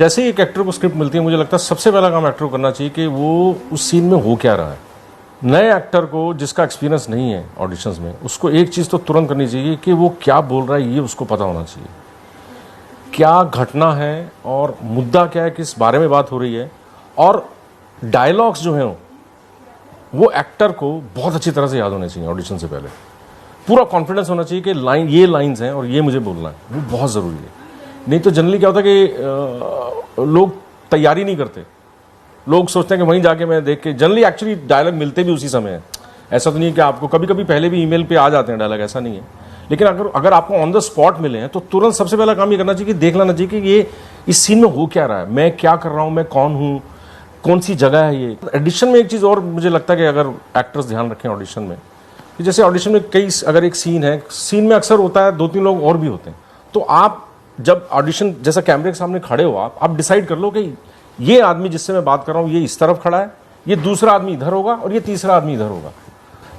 जैसे ही एक एक्टर को स्क्रिप्ट मिलती है, मुझे लगता है सबसे पहला काम एक्टर को करना चाहिए कि वो उस सीन में हो क्या रहा है। नए एक्टर को जिसका एक्सपीरियंस नहीं है ऑडिशंस में, उसको एक चीज़ तो तुरंत करनी चाहिए कि वो क्या बोल रहा है ये उसको पता होना चाहिए। क्या घटना है और मुद्दा क्या है, किस बारे में बात हो रही है, और डायलॉग्स जो हैं वो एक्टर को बहुत अच्छी तरह से याद होने चाहिए। ऑडिशन से पहले पूरा कॉन्फिडेंस होना चाहिए कि ये लाइन्स हैं और ये मुझे बोलना है, वो बहुत ज़रूरी है। नहीं तो जनरली क्या होता है कि लोग तैयारी नहीं करते, लोग सोचते हैं कि वहीं जाके मैं देख के, जनरली एक्चुअली डायलॉग मिलते भी उसी समय है। ऐसा तो नहीं है कि आपको कभी कभी पहले भी ईमेल पे आ जाते हैं डायलॉग, ऐसा नहीं है। लेकिन अगर आपको ऑन द स्पॉट मिले हैं तो तुरंत सबसे पहला काम ये करना चाहिए कि देख लेना चाहिए कि ये इस सीन में हो क्या रहा है, मैं क्या कर रहा हूँ, मैं कौन हूँ, कौन सी जगह है ये। एडिशन में एक चीज़ और मुझे लगता है कि अगर एक्टर्स ध्यान रखें ऑडिशन में, कि जैसे ऑडिशन में अगर एक सीन है, सीन में अक्सर होता है 2-3 लोग और भी होते हैं, तो आप जब ऑडिशन जैसा कैमरे के सामने खड़े हो, आप डिसाइड कर लो कि ये आदमी जिससे मैं बात कर रहा हूँ ये इस तरफ खड़ा है, ये दूसरा आदमी इधर होगा और ये तीसरा आदमी इधर होगा।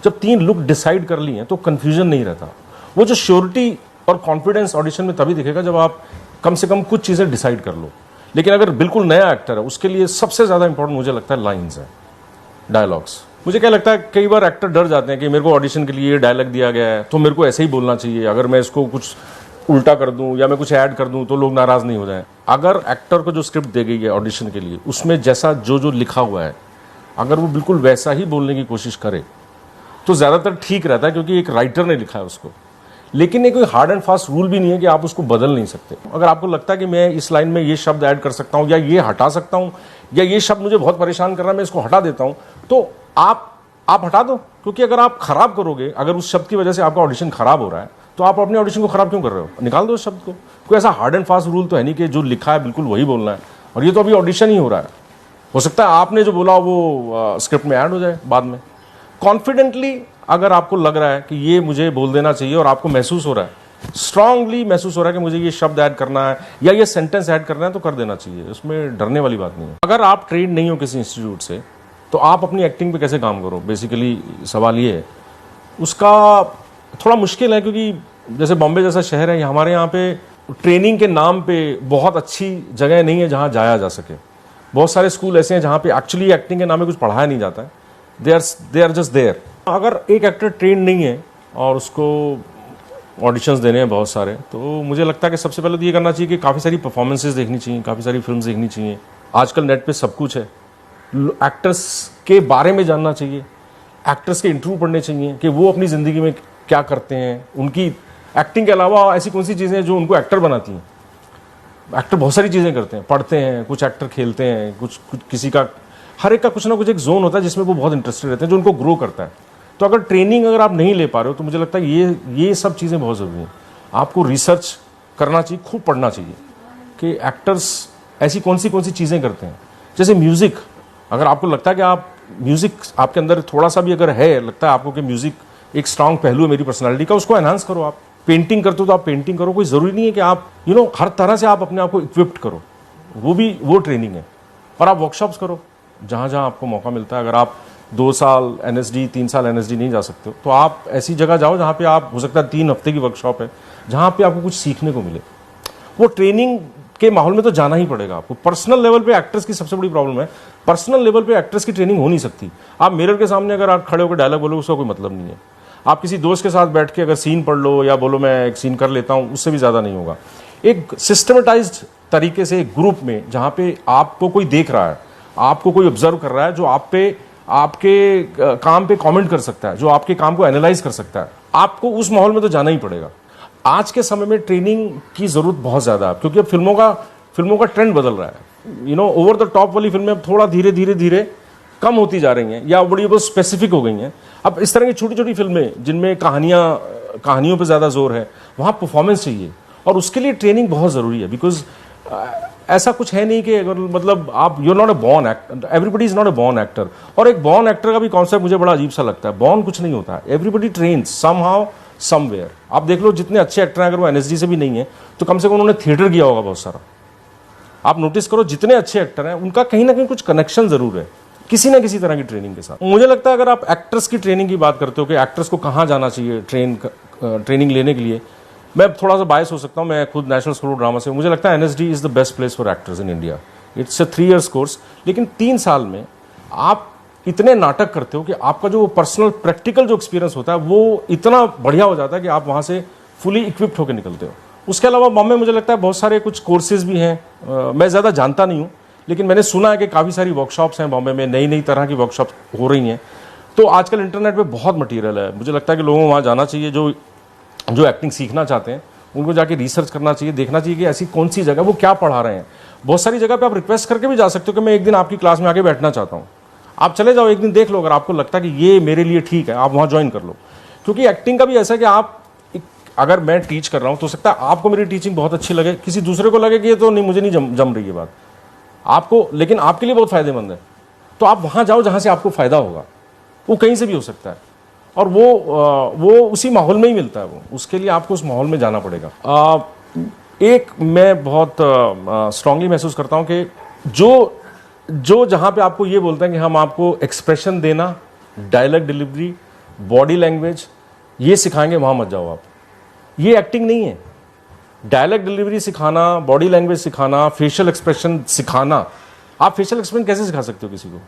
जब 3 लुक डिसाइड कर लिए हैं तो कन्फ्यूजन नहीं रहता। वो जो श्योरिटी और कॉन्फिडेंस ऑडिशन में तभी दिखेगा जब आप कम से कम कुछ चीज़ें डिसाइड कर लो। लेकिन अगर बिल्कुल नया एक्टर है, उसके लिए सबसे ज़्यादा इंपॉर्टेंट मुझे लगता है लाइन्स है, डायलॉग्स। मुझे क्या लगता है, कई बार एक्टर डर जाते हैं कि मेरे को ऑडिशन के लिए डायलॉग दिया गया है तो मेरे को ऐसे ही बोलना चाहिए, अगर मैं इसको कुछ उल्टा कर दूं या मैं कुछ ऐड कर दूं तो लोग नाराज़ नहीं हो जाएं। अगर एक्टर को जो स्क्रिप्ट दी गई है ऑडिशन के लिए, उसमें जैसा जो लिखा हुआ है, अगर वो बिल्कुल वैसा ही बोलने की कोशिश करे तो ज़्यादातर ठीक रहता है, क्योंकि एक राइटर ने लिखा है उसको। लेकिन ये कोई हार्ड एंड फास्ट रूल भी नहीं है कि आप उसको बदल नहीं सकते। अगर आपको लगता है कि मैं इस लाइन में ये शब्द ऐड कर सकता हूँ या ये हटा सकता हूँ या ये शब्द मुझे बहुत परेशान कर रहा है, मैं इसको हटा देता हूँ, तो आप हटा दो। क्योंकि अगर आप खराब करोगे, अगर उस शब्द की वजह से आपका ऑडिशन खराब हो रहा है, तो आप अपने ऑडिशन को खराब क्यों कर रहे हो? निकाल दो उस शब्द को। कोई ऐसा हार्ड एंड फास्ट रूल तो है नहीं कि जो लिखा है बिल्कुल वही बोलना है। और ये तो अभी ऑडिशन ही हो रहा है, हो सकता है आपने जो बोला वो स्क्रिप्ट में ऐड हो जाए बाद में। कॉन्फिडेंटली अगर आपको लग रहा है कि ये मुझे बोल देना चाहिए और आपको महसूस हो रहा है, स्ट्रांगली महसूस हो रहा है कि मुझे ये शब्द ऐड करना है या ये सेंटेंस ऐड करना है, तो कर देना चाहिए। उसमें डरने वाली बात नहीं है। अगर आप ट्रेन नहीं हो किसी इंस्टीट्यूट से, तो आप अपनी एक्टिंग पे कैसे काम करो, बेसिकली सवाल ये है। उसका थोड़ा मुश्किल है, क्योंकि जैसे बॉम्बे जैसा शहर है, हमारे यहाँ पे ट्रेनिंग के नाम पे बहुत अच्छी जगह नहीं है जहाँ जाया जा सके। बहुत सारे स्कूल ऐसे हैं जहाँ पे एक्चुअली एक्टिंग के नाम पे कुछ पढ़ाया नहीं जाता है, दे आर जस्ट देयर। अगर एक एक्टर ट्रेन नहीं है और उसको ऑडिशंस देने हैं बहुत सारे, तो मुझे लगता है कि सबसे पहले तो ये करना चाहिए कि काफ़ी सारी परफॉर्मेंसेज देखनी चाहिए, काफ़ी सारी फिल्म्स देखनी चाहिए। आजकल नेट पे सब कुछ है, एक्टर्स के बारे में जानना चाहिए, एक्टर्स के इंटरव्यू पढ़ने चाहिए कि वो अपनी ज़िंदगी में क्या करते हैं, उनकी एक्टिंग के अलावा ऐसी कौन सी चीज़ें हैं जो उनको एक्टर बनाती हैं। एक्टर बहुत सारी चीज़ें करते हैं, पढ़ते हैं, कुछ एक्टर खेलते हैं, कुछ किसी का, हर एक का कुछ ना कुछ एक जोन होता है जिसमें वो बहुत इंटरेस्टेड रहते हैं, जो उनको ग्रो करता है। तो अगर ट्रेनिंग अगर आप नहीं ले पा रहे हो, तो मुझे लगता है ये सब चीज़ें बहुत ज़रूरी हैं। आपको रिसर्च करना चाहिए, खूब पढ़ना चाहिए कि एक्टर्स ऐसी कौन सी चीज़ें करते हैं। जैसे म्यूज़िक, अगर आपको लगता है कि आप म्यूज़िक आपके अंदर थोड़ा सा भी अगर है, लगता है आपको कि म्यूज़िक एक स्ट्रांग पहलू है मेरी पर्सनालिटी का, उसको एनहांस करो। आप पेंटिंग करते हो तो आप पेंटिंग करो। कोई ज़रूरी नहीं है कि आप हर तरह से आप अपने आप को इक्विप्ड करो, वो ट्रेनिंग है। और आप वर्कशॉप्स करो जहाँ जहाँ आपको मौका मिलता है। अगर आप 2 साल NSD 3 साल NSD नहीं जा सकते हो, तो आप ऐसी जगह जाओ जहाँ पे आप, हो सकता है 3 हफ्ते की वर्कशॉप है जहाँ पे आपको कुछ सीखने को मिले। वो ट्रेनिंग के माहौल में तो जाना ही पड़ेगा आपको। पर्सनल लेवल पे एक्टर्स की सबसे बड़ी प्रॉब्लम है, पर्सनल लेवल पे एक्टर्स की ट्रेनिंग हो नहीं सकती। आप मिरर के सामने अगर आप खड़े होकर डायलॉग बोलो, उसका कोई मतलब नहीं है। आप किसी दोस्त के साथ बैठ के अगर सीन पढ़ लो या बोलो मैं एक सीन कर लेता हूँ, उससे भी ज़्यादा नहीं होगा। एक सिस्टमेटाइज्ड तरीके से एक ग्रुप में, जहाँ पे आपको कोई देख रहा है, आपको कोई ऑब्जर्व कर रहा है, जो आपके काम पे कमेंट कर सकता है, जो आपके काम को एनालाइज कर सकता है, आपको उस माहौल में तो जाना ही पड़ेगा। आज के समय में ट्रेनिंग की ज़रूरत बहुत ज़्यादा है, क्योंकि अब फिल्मों का ट्रेंड बदल रहा है। ओवर द टॉप वाली फिल्में अब थोड़ा धीरे कम होती जा रही हैं या बड़ी बहुत स्पेसिफिक हो गई हैं। अब इस तरह की छोटी छोटी फिल्में जिनमें कहानियों पे ज़्यादा जोर है, वहाँ परफॉर्मेंस चाहिए, और उसके लिए ट्रेनिंग बहुत ज़रूरी है। बिकॉज ऐसा कुछ है नहीं कि अगर मतलब आप, you are not a born actor, everybody is not a born actor. और एक बॉर्न एक्टर का भी कॉन्सेप्ट मुझे बड़ा अजीब सा लगता है। बॉर्न कुछ नहीं होता है, एवरीबडी ट्रेन्स समहाउ समवेयर। आप देख लो जितने अच्छे एक्टर हैं, अगर वो NSD से भी नहीं है तो कम से कम उन्होंने थिएटर किया होगा बहुत सारा। आप नोटिस करो जितने अच्छे एक्टर हैं, उनका कहीं ना कहीं कुछ कनेक्शन जरूर है किसी ना किसी तरह की ट्रेनिंग के साथ। मुझे लगता है अगर आप एक्टर्स की ट्रेनिंग की बात करते हो कि एक्टर्स को कहाँ जाना चाहिए ट्रेनिंग लेने के लिए, मैं थोड़ा सा बायस हो सकता हूँ, मैं खुद नेशनल स्कूल ऑफ ड्रामा से, मुझे लगता है NSD is the best place for actors in India. It's a 3 years course, लेकिन 3 साल में आप इतने नाटक करते हो कि आपका जो पर्सनल प्रैक्टिकल जो एक्सपीरियंस होता है वो इतना बढ़िया हो जाता है कि आप वहाँ से फुली इक्विप्ड होकर निकलते हो। उसके अलावा बॉम्बे मुझे लगता है बहुत सारे कुछ कोर्सेज भी हैं, मैं ज़्यादा जानता नहीं हूँ, लेकिन मैंने सुना है कि काफ़ी सारी वर्कशॉप्स हैं बॉम्बे में, नई नई तरह की वर्कशॉप हो रही हैं। तो आजकल इंटरनेट पे बहुत मटेरियल है, मुझे लगता है कि लोगों को वहाँ जाना चाहिए, जो एक्टिंग सीखना चाहते हैं उनको जाके रिसर्च करना चाहिए, देखना चाहिए कि ऐसी कौन सी जगह वो क्या पढ़ा रहे हैं। बहुत सारी जगह पे आप रिक्वेस्ट करके भी जा सकते हो कि मैं एक दिन आपकी क्लास में आके बैठना चाहता हूँ, आप चले जाओ, एक दिन देख लो, अगर आपको लगता है कि ये मेरे लिए ठीक है आप वहाँ ज्वाइन कर लो। क्योंकि एक्टिंग का भी ऐसा है कि आप अगर मैं टीच कर रहा हूँ तो सकता है आपको मेरी टीचिंग बहुत अच्छी लगे, किसी दूसरे को लगे कि ये तो नहीं, मुझे नहीं जम रही है बात आपको, लेकिन आपके लिए बहुत फायदेमंद है। तो आप वहाँ जाओ जहाँ से आपको फायदा होगा, वो कहीं से भी हो सकता है, और वो उसी माहौल में ही मिलता है, वो उसके लिए आपको उस माहौल में जाना पड़ेगा। एक मैं बहुत स्ट्रांगली महसूस करता हूँ कि जो जहाँ पे आपको ये बोलते हैं कि हम आपको एक्सप्रेशन देना, डायलॉग डिलीवरी, बॉडी लैंग्वेज ये सिखाएंगे, वहाँ मत जाओ आप। ये एक्टिंग नहीं है। डायलॉग डिलीवरी सिखाना, बॉडी लैंग्वेज सिखाना, फेशियल एक्सप्रेशन सिखाना, आप फेशियल एक्सप्रेशन कैसे सिखा सकते हो किसी को?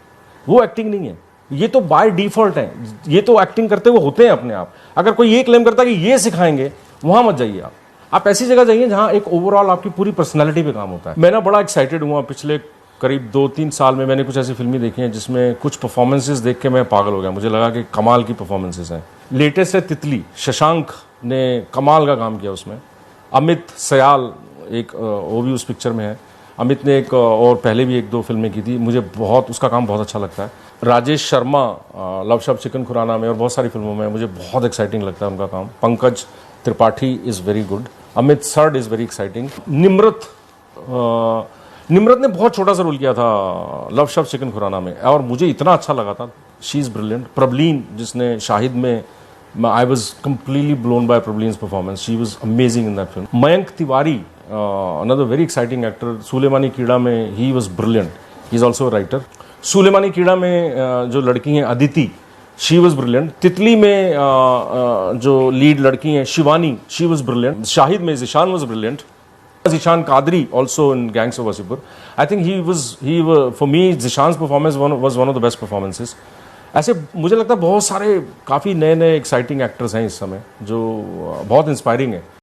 वो एक्टिंग नहीं है, ये तो बाय डिफॉल्ट है, ये तो एक्टिंग करते हुए होते हैं अपने आप। अगर कोई ये क्लेम करता है कि ये सिखाएंगे, वहां मत जाइए आप ऐसी जगह जाइए जहां एक ओवरऑल आपकी पूरी पर्सनैलिटी पे काम होता है। मैं ना बड़ा एक्साइटेड हुआ, पिछले करीब 2-3 साल में मैंने कुछ ऐसी फिल्में देखी हैं जिसमें कुछ परफॉर्मेंसेस देख के मैं पागल हो गया, मुझे लगा कि कमाल की परफॉर्मेंसेस हैं। लेटेस्ट है तितली, शशांक ने कमाल का काम किया उसमें, अमित सयाल एक वो भी उस पिक्चर में है, अमित ने एक और पहले भी 1-2 फिल्में की थी, मुझे बहुत उसका काम बहुत अच्छा लगता है। राजेश शर्मा लव शब्द चिकन खुराना में और बहुत सारी फिल्मों में मुझे बहुत एक्साइटिंग लगता है उनका काम। Pankaj Tripathi is very good, Amit surd is very exciting. Nimrat ने बहुत छोटा सा रोल किया था लव शब्द चिकन खुराना में और मुझे इतना अच्छा लगा था, शी इज़ ब्रिलियंट। प्रबलीन जिसने शाहिद में, I was completely blown by Prablin's performance. She was amazing in that film. Mayank Tiwari, another very exciting actor. Sulemani कीड़ा में he was brilliant. He is also a writer. Sulemani कीड़ा में जो लड़की हैं अदिति, she was brilliant. तितली में जो लीड लड़की हैं Shivani, she was brilliant. Shahid में Zeeshan was brilliant. Zeeshan Qadri also in Gangs of Wasseypur. I think for me ज़ीशान's performance was one of the best performances. ऐसे मुझे लगता है बहुत सारे काफ़ी नए एक्साइटिंग एक्टर्स हैं इस समय जो बहुत इंस्पायरिंग है।